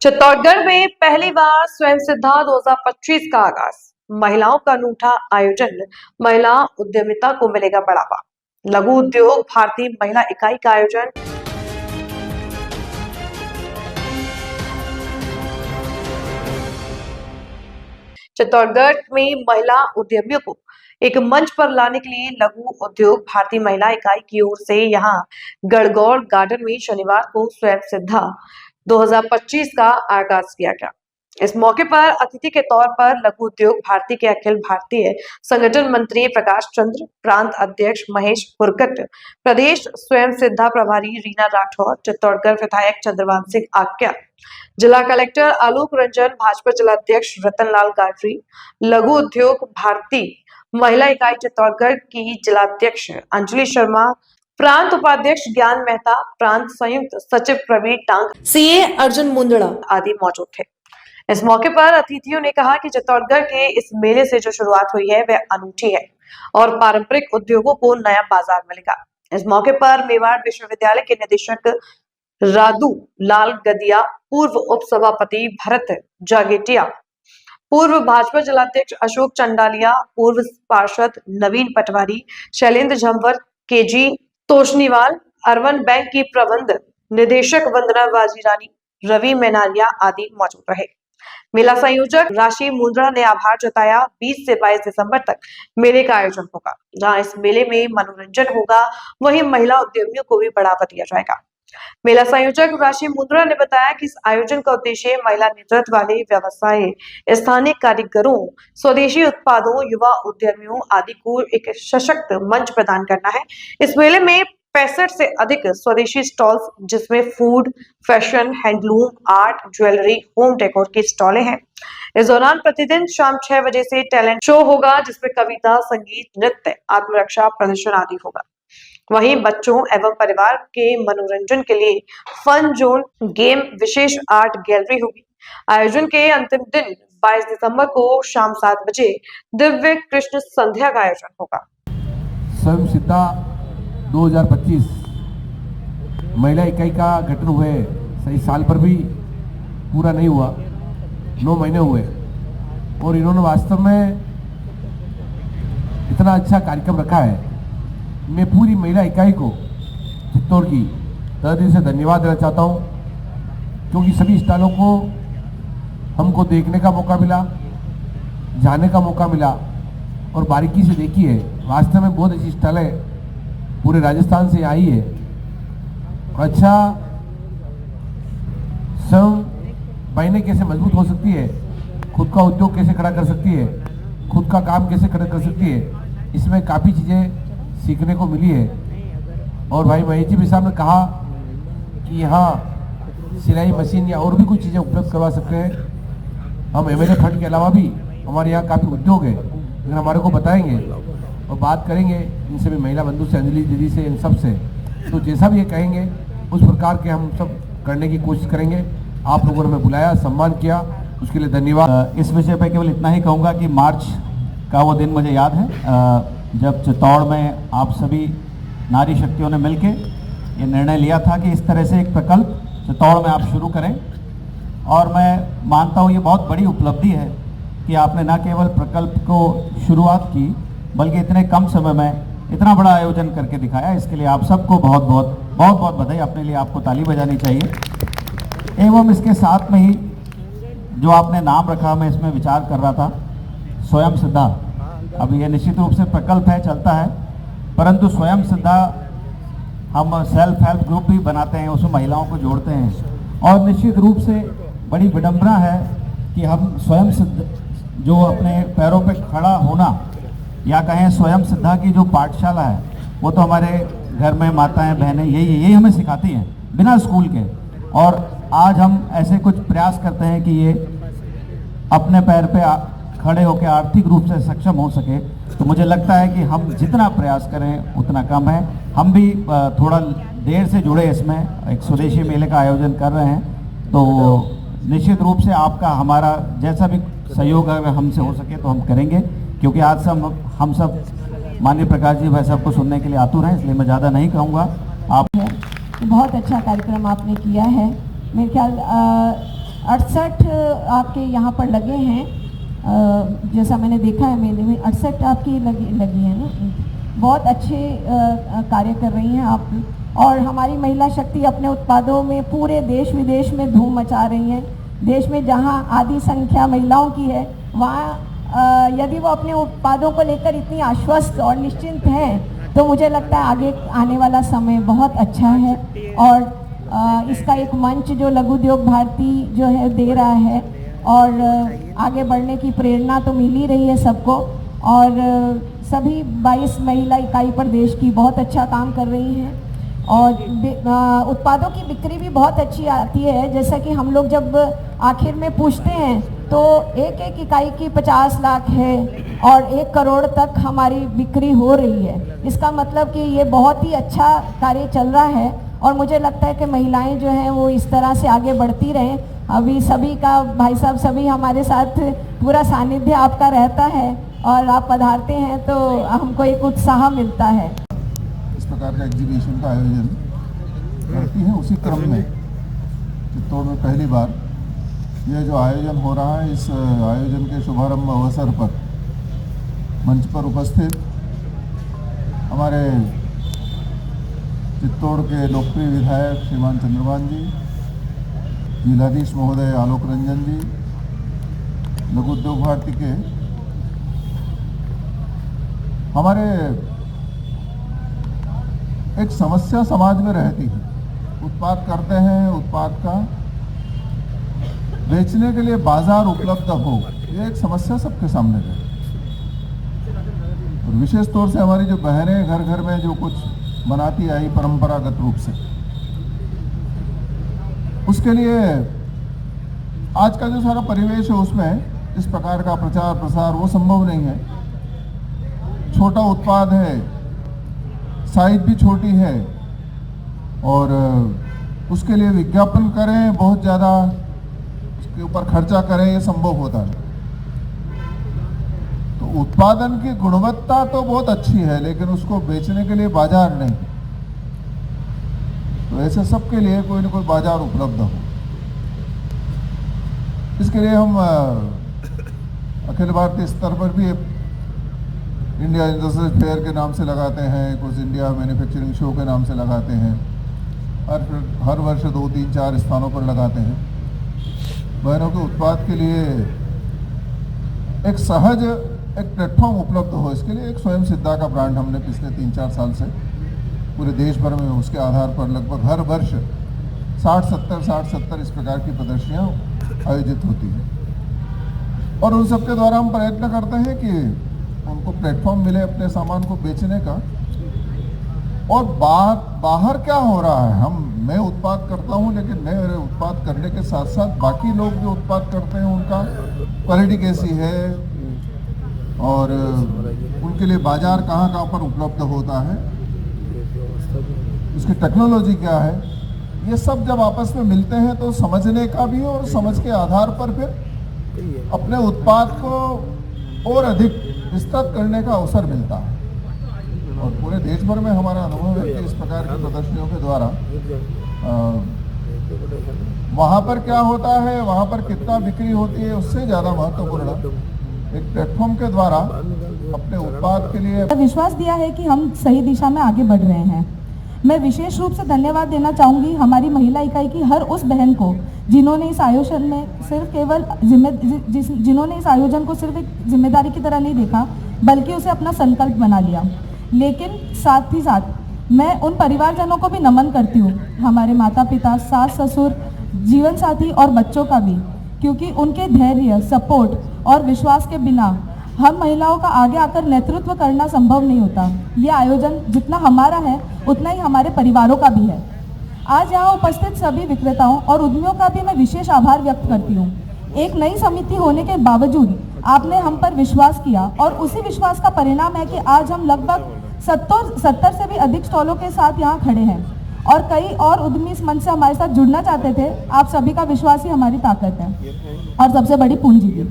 चित्तौड़गढ़ में पहली बार स्वयं सिद्धा 2025 का आगाज। महिलाओं का अनूठा आयोजन, महिला उद्यमिता को मिलेगा बढ़ावा। लघु उद्योग भारती महिला इकाई का आयोजन। चित्तौड़गढ़ में महिला उद्यमियों को एक मंच पर लाने के लिए लघु उद्योग भारती महिला इकाई की ओर से यहां गणगौर गार्डन में शनिवार को स्वयं सिद्धा 2025 का आगाज किया गया। इस मौके पर अतिथि के तौर पर लघु उद्योग भारती के अखिल भारतीय संगठन मंत्री प्रकाश चंद्र, प्रांत अध्यक्ष महेश हुरकट, प्रदेश स्वयं सिद्धा प्रभारी रीना राठौर, चित्तौड़गढ़ विधायक चंद्रभान सिंह आक्या, जिला कलेक्टर आलोक रंजन, भाजपा जिलाध्यक्ष रतनलाल गाडरी, लघु उद्योग भारती महिला इकाई चित्तौड़गढ़ की जिलाध्यक्ष अंजलि शर्मा, प्रांत उपाध्यक्ष ज्ञान मेहता, प्रांत संयुक्त सचिव प्रवीण टांग, सीए अर्जुन मुंदड़ा आदि मौजूद थे। इस मौके पर अतिथियों ने कहा कि चित्तौड़गढ़ के इस मेले से जो शुरुआत हुई है वह अनूठी है और पारंपरिक उद्योगों को नया बाजार मिलेगा। इस मौके पर मेवाड़ विश्वविद्यालय के निदेशक राधू लाल गदिया, पूर्व उप सभापति भरत जागेटिया, पूर्व भाजपा जिलाध्यक्ष अशोक चंडालिया, पूर्व पार्षद Naveen Patwari, Shailendra Jhanwar, K G Toshniwal, urban bank की प्रबंध निदेशक वंदना वाजीरानी, रवि मेनारिया आदि मौजूद रहे। मेला संयोजक राशि मुंद्रा ने आभार जताया। 20 से 22 दिसंबर तक मेले का आयोजन होगा, जहां इस मेले में मनोरंजन होगा, वहीं महिला उद्यमियों को भी बढ़ावा दिया जाएगा। मेला संयोजक राशि मुंद्रा ने बताया कि इस आयोजन का उद्देश्य महिला नेतृत्व वाले व्यवसाय, स्थानीय कारीगरों, स्वदेशी उत्पादों, युवा उद्यमियों आदि को एक सशक्त मंच प्रदान करना है। इस मेले में 65 से अधिक स्वदेशी स्टॉल्स, जिसमें food, fashion, handloom, art, jewellery, home decor की स्टॉलें हैं। इस दौरान प्रतिदिन शाम 6 बजे से टैलेंट शो होगा, जिसमें कविता, संगीत, नृत्य, आत्मरक्षा प्रदर्शन आदि होगा। वहीं बच्चों एवं परिवार के मनोरंजन के लिए फन जोन, गेम, विशेष आर्ट गैलरी होगी। आयोजन के अंतिम दिन 22 दिसंबर को शाम 7 बजे दिव्य कृष्ण संध्या का आयोजन होगा। स्वयं सिद्धा 2025 महिला इकाई का गठन हुए सही साल पर भी पूरा नहीं हुआ, 9 महीने हुए और इन्होंने वास्तव में इतना अच्छा कार्यक्रम रखा है। मैं पूरी महिला इकाई को चित्तौड़ की तहे दिल से धन्यवाद देना चाहता हूँ, क्योंकि सभी स्टॉलों को हमको देखने का मौका मिला, जाने का मौका मिला और बारीकी से देखी है। वास्तव में बहुत अच्छी स्टॉलें पूरे राजस्थान से आई है और अच्छा स्वयं बहनें कैसे मजबूत हो सकती है, खुद का उद्योग कैसे खड़ा कर सकती है, खुद का काम कैसे खड़ा कर सकती है, इसमें काफ़ी चीज़ें सीखने को मिली है। और भाई महेश जी भी साहब ने कहा कि यहाँ सिलाई मशीन या और भी कुछ चीज़ें उपलब्ध करवा सकते हैं। हम एमएलए फंड के अलावा भी हमारे यहाँ काफ़ी उद्योग है, लेकिन हमारे को बताएंगे और बात करेंगे इनसे भी, महिला बंधु से, अंजलि दीदी से, इन सब से। तो जैसा भी ये कहेंगे उस प्रकार के हम सब करने की कोशिश करेंगे। आप लोगों ने हमें बुलाया, सम्मान किया, उसके लिए धन्यवाद। इस विषय पर केवल इतना ही कहूँगा कि मार्च का वो दिन मुझे याद है जब चित्तौड़ में आप सभी नारी शक्तियों ने मिलके ये निर्णय लिया था कि इस तरह से एक प्रकल्प चित्तौड़ में आप शुरू करें। और मैं मानता हूँ ये बहुत बड़ी उपलब्धि है कि आपने न केवल प्रकल्प को शुरुआत की, बल्कि इतने कम समय में इतना बड़ा आयोजन करके दिखाया। इसके लिए आप सबको बहुत बहुत बधाई। अपने लिए आपको ताली बजानी चाहिए। एवं इसके साथ में ही जो आपने नाम रखा, मैं इसमें विचार कर रहा था, स्वयं सिद्धा। अब ये निश्चित रूप से प्रकल्प है, चलता है, परंतु स्वयं सिद्धा हम सेल्फ हेल्प ग्रुप भी बनाते हैं, उसमें महिलाओं को जोड़ते हैं। और निश्चित रूप से बड़ी विडंबना है कि हम स्वयं सिद्ध जो अपने पैरों पे खड़ा होना, या कहें स्वयं सिद्धा की जो पाठशाला है, वो तो हमारे घर में माताएं बहनें यही हमें सिखाती हैं बिना स्कूल के। और आज हम ऐसे कुछ प्रयास करते हैं कि ये अपने पैर पे खड़े होकर आर्थिक रूप से सक्षम हो सके। तो मुझे लगता है कि हम जितना प्रयास करें उतना कम है। हम भी थोड़ा देर से जुड़े इसमें, एक स्वदेशी मेले का आयोजन कर रहे हैं, तो निश्चित रूप से आपका हमारा जैसा भी सहयोग अगर हमसे हो सके तो हम करेंगे, क्योंकि आज हम सब माननीय प्रकाश जी भाई साहब को सुनने के लिए आतुर हैं, इसलिए मैं ज़्यादा नहीं कहूँगा। आप बहुत अच्छा कार्यक्रम आपने किया है। मेरे ख्याल 68 आपके यहाँ पर लगे हैं, जैसा मैंने देखा है मेले में 68 आपकी लगी है ना। बहुत अच्छे कार्य कर रही हैं आप, और हमारी महिला शक्ति अपने उत्पादों में पूरे देश विदेश में धूम मचा रही हैं। देश में जहां आधी संख्या महिलाओं की है, वहां यदि वो अपने उत्पादों को लेकर इतनी आश्वस्त और निश्चिंत हैं, तो मुझे लगता है आगे आने वाला समय बहुत अच्छा है। और इसका एक मंच जो लघु उद्योग भारती जो है दे रहा है, और आगे बढ़ने की प्रेरणा तो मिल ही रही है सबको। और सभी 22 महिला इकाई पर देश की बहुत अच्छा काम कर रही हैं, और उत्पादों की बिक्री भी बहुत अच्छी आती है। जैसा कि हम लोग जब आखिर में पूछते हैं तो एक एक इकाई की 50 लाख है और 1 करोड़ तक हमारी बिक्री हो रही है। इसका मतलब कि ये बहुत ही अच्छा कार्य चल रहा है, और मुझे लगता है कि महिलाएं जो हैं वो इस तरह से आगे बढ़ती रहें। अभी सभी का भाई साहब सभी हमारे साथ पूरा सानिध्य आपका रहता है, और आप पधारते हैं तो हमको एक उत्साह मिलता है। इस प्रकार का एग्जीबिशन का आयोजन करती है। उसी क्रम में चित्तौड़ में पहली बार यह जो आयोजन हो रहा है, इस आयोजन के शुभारंभ अवसर पर मंच पर उपस्थित हमारे चित्तौड़ के लोकप्रिय विधायक श्रीमान चंद्रभान जी, जिलाधीश महोदय आलोक रंजन जी, लघु उद्योग भारती के हमारे एक समस्या समाज में रहती है। उत्पाद करते हैं, उत्पाद का बेचने के लिए बाजार उपलब्ध हो, ये एक समस्या सबके सामने है। और विशेष तौर से हमारी जो बहनें घर घर में जो कुछ बनाती आई परंपरागत रूप से, उसके लिए आज का जो सारा परिवेश है उसमें इस प्रकार का प्रचार प्रसार वो संभव नहीं है। छोटा उत्पाद है, साइज भी छोटी है, और उसके लिए विज्ञापन करें, बहुत ज़्यादा उसके ऊपर खर्चा करें, ये संभव होता है। तो उत्पादन की गुणवत्ता तो बहुत अच्छी है, लेकिन उसको बेचने के लिए बाजार नहीं। तो ऐसे सबके लिए कोई ना कोई बाजार उपलब्ध हो। इसके लिए हम अखिल भारतीय स्तर पर भी इंडिया इंडस्ट्रियल फेयर के नाम से लगाते हैं, कुछ इंडिया मैन्युफैक्चरिंग शो के नाम से लगाते हैं, हर वर्ष 2, 3, 4 स्थानों पर लगाते हैं। बहनों के उत्पाद के लिए एक सहज एक प्लेटफॉर्म उपलब्ध हो, इसके लिए एक स्वयं सिद्धा का ब्रांड हमने पिछले 3-4 साल से पूरे देश भर में उसके आधार पर लगभग हर वर्ष 60-70 इस प्रकार की प्रदर्शनियाँ आयोजित होती हैं। और उन सबके द्वारा हम प्रयत्न करते हैं कि उनको प्लेटफॉर्म मिले अपने सामान को बेचने का। और बाहर क्या हो रहा है, मैं उत्पाद करता हूं, लेकिन मैं उत्पाद करने के साथ साथ बाकी लोग जो उत्पाद करते हैं उनका क्वालिटी कैसी है, और उनके लिए बाजार कहाँ पर उपलब्ध होता है, उसकी टेक्नोलॉजी क्या है, ये सब जब आपस में मिलते हैं तो समझने का भी, और समझ के आधार पर फिर अपने उत्पाद को और अधिक विस्तृत करने का अवसर मिलता है। और पूरे देश भर में हमारा अनुभव है कि इस प्रकार की प्रदर्शनियों के द्वारा वहाँ पर क्या होता है, वहाँ पर कितना बिक्री होती है, उससे ज़्यादा महत्वपूर्ण एक प्लेटफॉर्म के द्वारा अपने उत्पाद के लिए विश्वास दिया है कि हम सही दिशा में आगे बढ़ रहे हैं। मैं विशेष रूप से धन्यवाद देना चाहूँगी हमारी महिला इकाई की हर उस बहन को जिन्होंने इस आयोजन में जिन्होंने इस आयोजन को सिर्फ एक जिम्मेदारी की तरह नहीं देखा, बल्कि उसे अपना संकल्प बना लिया। लेकिन साथ ही साथ मैं उन परिवारजनों को भी नमन करती हूँ, हमारे माता पिता, सास ससुर, जीवन साथी और बच्चों का भी, क्योंकि उनके धैर्य, सपोर्ट और विश्वास के बिना हम महिलाओं का आगे आकर नेतृत्व करना संभव नहीं होता। ये आयोजन जितना हमारा है उतना ही हमारे परिवारों का भी है। आज यहाँ उपस्थित सभी विक्रेताओं और उद्यमियों का भी मैं विशेष आभार व्यक्त करती हूँ। एक नई समिति होने के बावजूद आपने हम पर विश्वास किया, और उसी विश्वास का परिणाम है कि आज हम लगभग 70 से भी अधिक स्टॉलों के साथ यहाँ खड़े हैं, और कई और उद्यमी इस मंच से हमारे साथ जुड़ना चाहते थे। आप सभी का विश्वास ही हमारी ताकत है और सबसे बड़ी पूंजी भी।